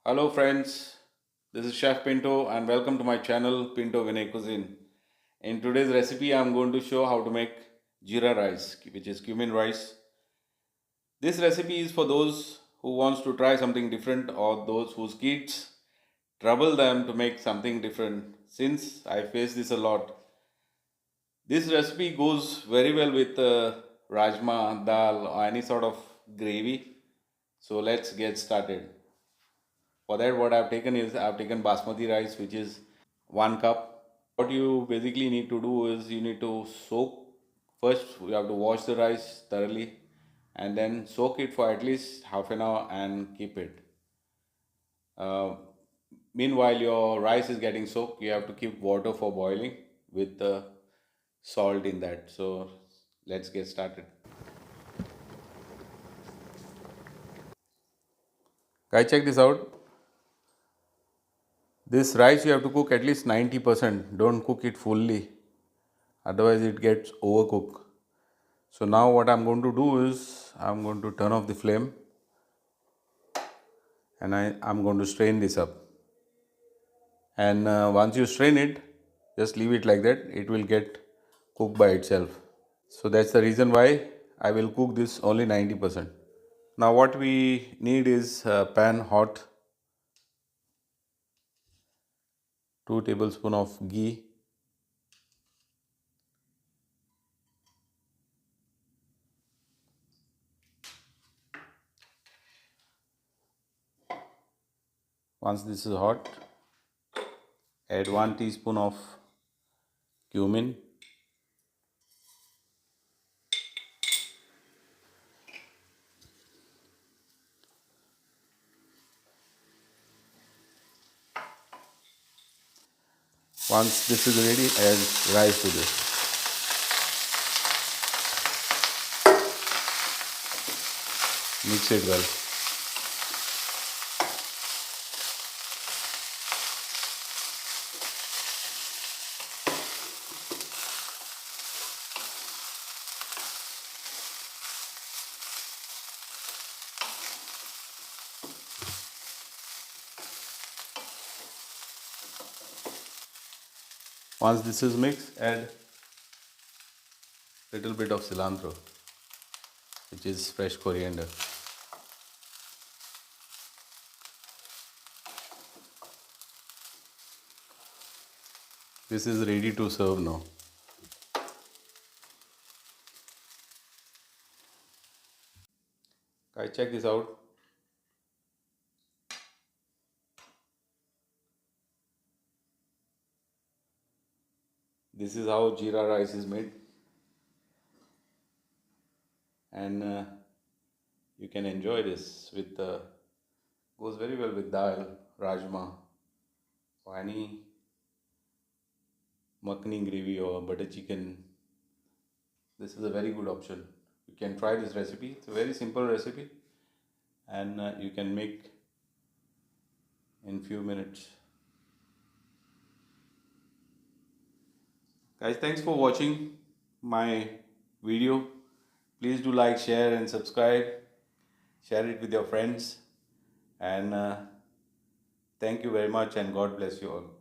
Hello friends, this is Chef Pinto and welcome to my channel Pinto Vinay Cuisine. In today's recipe I am going to show how to make jeera rice, which is cumin rice. This recipe is for those who wants to try something different or those whose kids trouble them to make something different. Since I face this a lot, this recipe goes very well with rajma, dal or any sort of gravy. So let's get started. For that, what I've taken is I've taken basmati rice, which is 1 cup. What you basically need to do is you need to soak. First, you have to wash the rice thoroughly and then soak it for at least half an hour and keep it. Uh, Meanwhile, your rice is getting soaked. You have to keep water for boiling with the salt in that. So let's get started. Guys, check this out. This rice you have to cook at least 90%. Don't cook it fully, otherwise it gets overcooked. So now what I'm going to do is I'm going to turn off the flame and I'm going to strain this up. And once you strain it, just leave it like that. It will get cooked by itself. So that's the reason why I will cook this only 90%. Now what we need is a pan hot, 2 tablespoons of ghee, once this is hot, add 1 teaspoon of cumin, once this is ready, add rice to this. Mix it well. Once this is mixed, add little bit of cilantro, which is fresh coriander. This is ready to serve now. Guys, check this out. This is how jeera rice is made, and you can enjoy this with goes very well with dal, rajma, or any makhani gravy or butter chicken. This is a very good option. You can try this recipe. It's a very simple recipe, and you can make in few minutes. Guys, thanks for watching my video. Please do like, share and subscribe. Share it with your friends, and thank you very much and God bless you all.